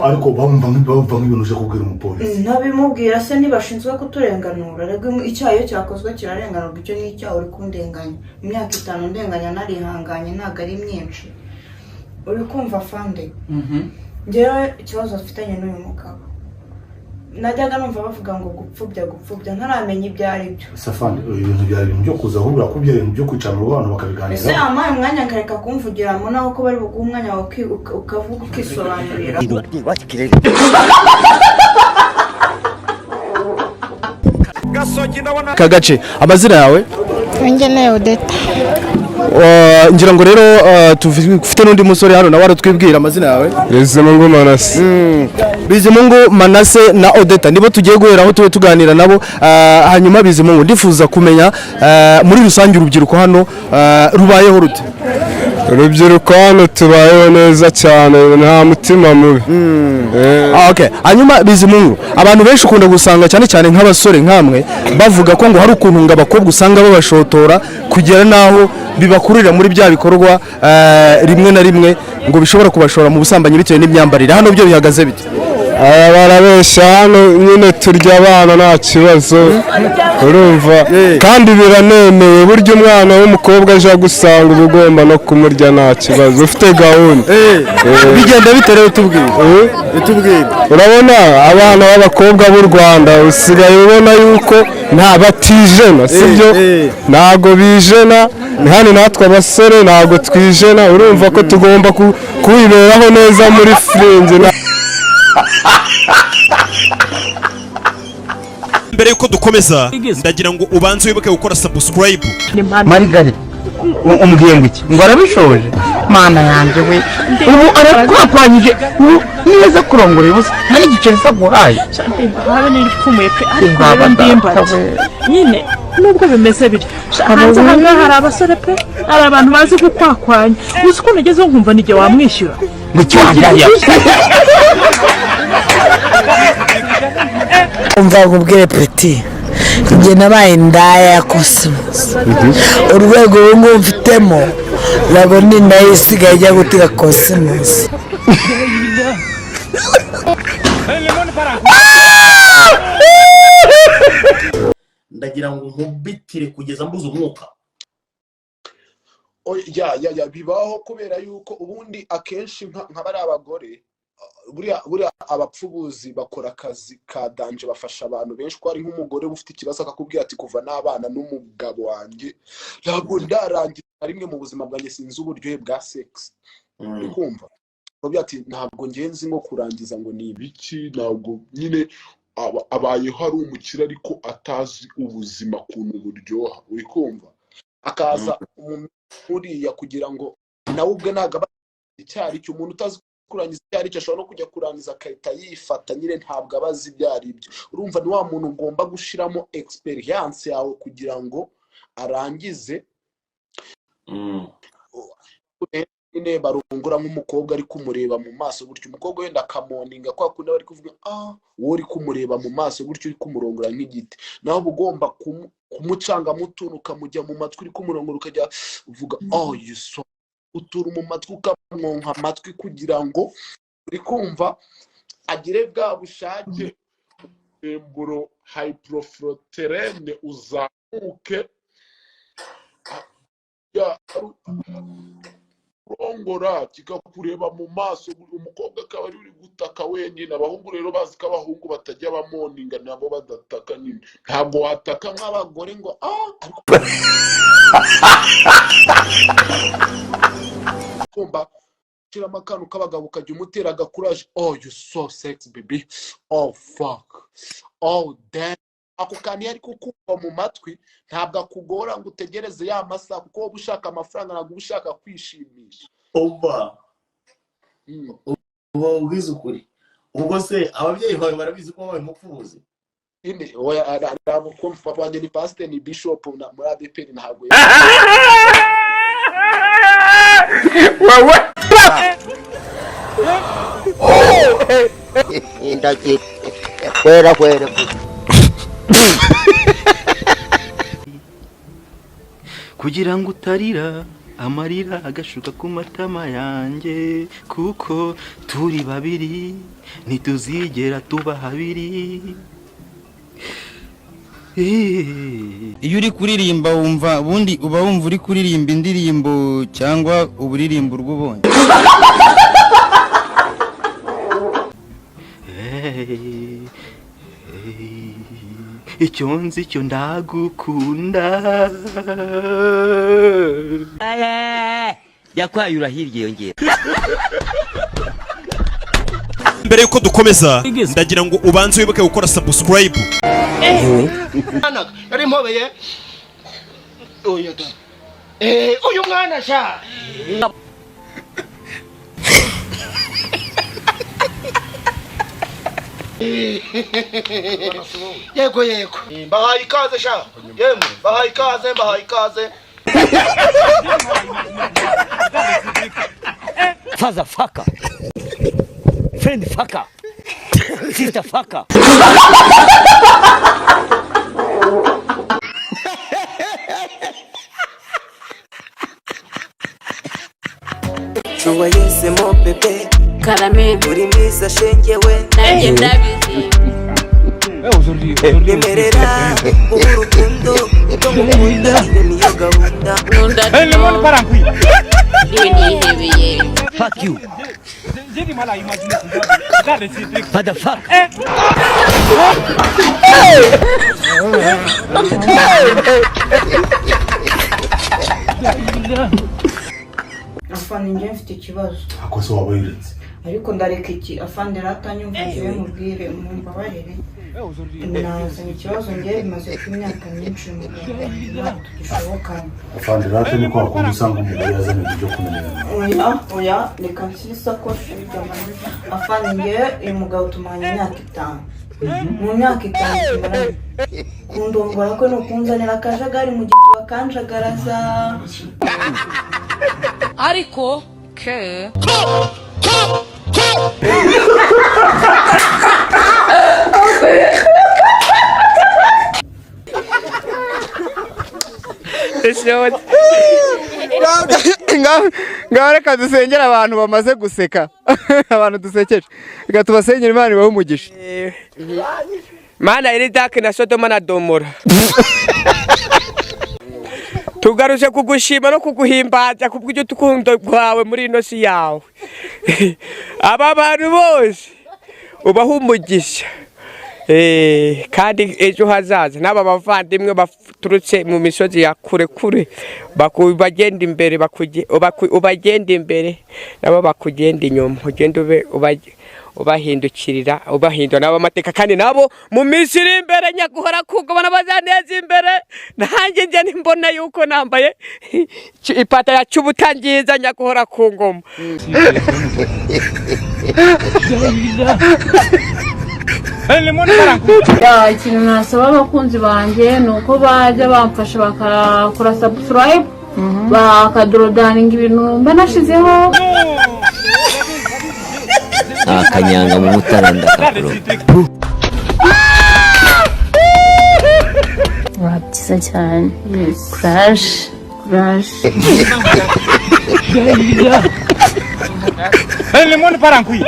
ariko bamva nk'ibintu uje kubwira umupolisi nabimubwira se nibashinzwe kuturenganura rego icyayo cyakozwe kirarenganurwa icyo ni icyaha uri kundenganya imyaka 5 ndenganya narihanganye ntago ari myinshi uri kumva fande njyewe ikibazo afitanye n'uyu mugabo najyaga numva bavuga ngo gupfubya ntaramenya ibyo ari byo safandi ibintu byari ibintu byo kuza ahubwo akubye ibintu byo kwicara mu bantu bakabiganira ese amaye umwanya nkareka kumvugiramo naho ko bari buguha umwanya wawe ukavuga ukisobanurira Kagace amazina yawe Ngeneye Odeta ngira ngo rero tufite n'undi musore hano nawe aratwibwira amazina yawe Bizimungu Manase Bizimungu Manase na Odeta nibo tugiye guhera aho tuganira nabo hanyuma Bizimungu ndifuza kumenya muri rusange urubyiruko hano rubayeho rute urubyiruko hano tubayeho neza cyane nta mutima mubi okay hanyuma Bizimungu abantu benshi ukunda gusanga cyane nk'abasore nkamwe bavuga ko ngo hari ukuntu ngo abakobwa usanga babashotora kugera naho bibakurira muri bya bikorwa rimwe na rimwe ngo bishobora kubashora mu busambanyi bitewe n'imyambarire hano byo bihagaze bite barabesha hano nyine turya abana nta kibazo urumva kandi biranemewe burya umwana w'umukobwa aje gusanga uba ugomba no kumurya nta kibazo ufite gahunda bigenda biterewe tubwire urabona abana b'abakobwa b'u Rwanda usigaye ubona yuko nta batijena sibyo ntago bijena hano natwe abasore ntago twijena urumva ko tugomba kwiberaho neza muri fringe mbere yuko dukomeza ndagira ngo ubanze wibuke gukora subscribe Marigari umbwiye ngo iki ngo arabishoje mana yanjye we ubu arakwapanyije neza kurongora ubusa nari giceri saguhaye habe n'ipfumuye pe ariko ndimba nyine nubwo bimeze bityo hanze hanga hari abasore pe hari abantu bazi gukwakwanya uzi ko nagezeho nkumva nige wamwishyura ngo cyangaya umva kubwire peti njye nabaye ndaya ya Cosmos urwego rungu mfitemo ntabwo ni nayo isigaye ijya gutega Cosmos ndagira ngo nkubitire kugeza mbuze umwuka ya bibaho kubera yuko ubundi akenshi nk'abari abagore buriya abapfubuzi bakora akazi ka danje bafasha abantu benshi ko ari nk'umugore ufite ikibazo akakubwira ati kuva n'abana n'umugabo wanjye ntabwo ndarangiza rimwe mu buzima bwanjye sinzi uburyohe bwa sex kumva ati ntabwo ngenzi ngo kurangiza ngo ni ibiki ntabwo nyine abayeho ari umukire ariko atazi ubuzima kuntu buryoha uri kumva akaza uriya kugira ngo nawe ubwe nagaba icyari cyo umuntu utazi kurangiza icyari cyo ashobora no kujya kurangiza akahita yifata nyine ntabwo abazi ibyari ibyo urumva ni wa muntu ugomba gushiramo experience yawe kugira ngo arangize ine barungura nk'umukobwa ari kumureba mu maso gutyo umukobwa wenda akamoninga kwa kundi bari kuvuga wowe uri kumureba mu maso gutyo uri kumurongora nk'igiti naho ugomba kumucanga mutuntu ukamujya mu matwi uri kumurongora ukajya uvuga you so utura mu matwi ukamwonka amatwi kugira ngo uri kumva agire bwa bushake emburo hyperofroterene uzamuke rongora kikakureba mu maso umukobwa akaba ari uri gutaka wenyine abahungu rero bazi ko abahungu batajya bamoninga nabo badataka nyine ntabwo wataka nk'abagore ngo kumba kirama akantu k'abagabo ukajya umutera agakuraje you so sexy baby fuck damn ako kani yari kukumva mu matwi ntabwo akugora ngo utegereze ya masaha kuko wowe ushaka amafaranga ntabwo ushaka kwishimisha uba ubwiza ukuri ubwo se ababyeyi bawe barabizi ko wabaye umupfubuzi ine oya ntabwo papa wanjye ni pastor ni bishop muri ADPR ntabwo wewe indaki kwera kugira ngo utarira amarira agashuka ku matama yanjye kuko turi babiri ntituzigera tuba habiri. Iyo uri kuririmba wumva ubundi uba wumva uri kuririmba indirimbo cyangwa uburirimbo rw'ubonye? Icyo nzi cyo ndagukunda. Yakwayura hirya yongera. Mbere yuko dukomeza ndagira ngo ubanze wibuke gukora subscribe. Yari mpobeye. Uyu mwana sha. Yego yego. Bahaye ikaze sha. Yemwe bahaye ikaze bahaye ikaze. Father fucker. Friend fucker. Sister fucker. Chuwa yese mo bebe Karame uri mwiza shengewe nanjye ndabizi Nimerera urukundo Tumukunda niyo gahunda Nkunda nihebeye. Fuck you. Father fuck. Afande njye mfite ikibazo. Akoso wabayiretse. Ariko ndareka iki afande ratanyumvise mubwire mumbabarire. Nazanye ikibazo njye bimaze imyaka myinshi mu Rwanda tugishoboka. Afande rate niko akunda usanga umugore yazanye ibyo kumenera. Oya reka nsisa ko shirigamaje. Afande njye uyu mugabo tumanye imyaka 5. Mu myaka 5 tumaranye. Kundongora ko nukunzanira akajagari mu gituba kanjagaraza. Ariko ke ngaho reka dusengera abantu bamaze guseka abantu dusekeje reka tubasengera Imana ibahe umugisha. Mana iri dake na Sodoma na Gomora tugaruje kugushima no kuguhimbaza kubw'ibyo tukundo kwawe muri ino si yawe. Aba bantu bose ubaha umugisha kandi ejo hazaza n'aba bavandimwe baturutse mu misozi ya kure kure bagenda imbere ubagenda imbere nabo bakugenda inyuma ugenda ubahindukirira ubahindura nabo amateka kandi nabo mu minsi iri imbere nyaguhora kugobana bazaneza imbere nanjye nje nimbona yuko nambaye ipata ya cyubuta ngiza nyaguhora ku ngoma. Ikintu nasaba abakunzi banjye ni uko bajya bamfasha bakakora subscribe bakadorodaninga ibintu mba nashizeho akanyanga mu mutaranda kakuro. Urabyiza cyane. Crash. Lemon parankui.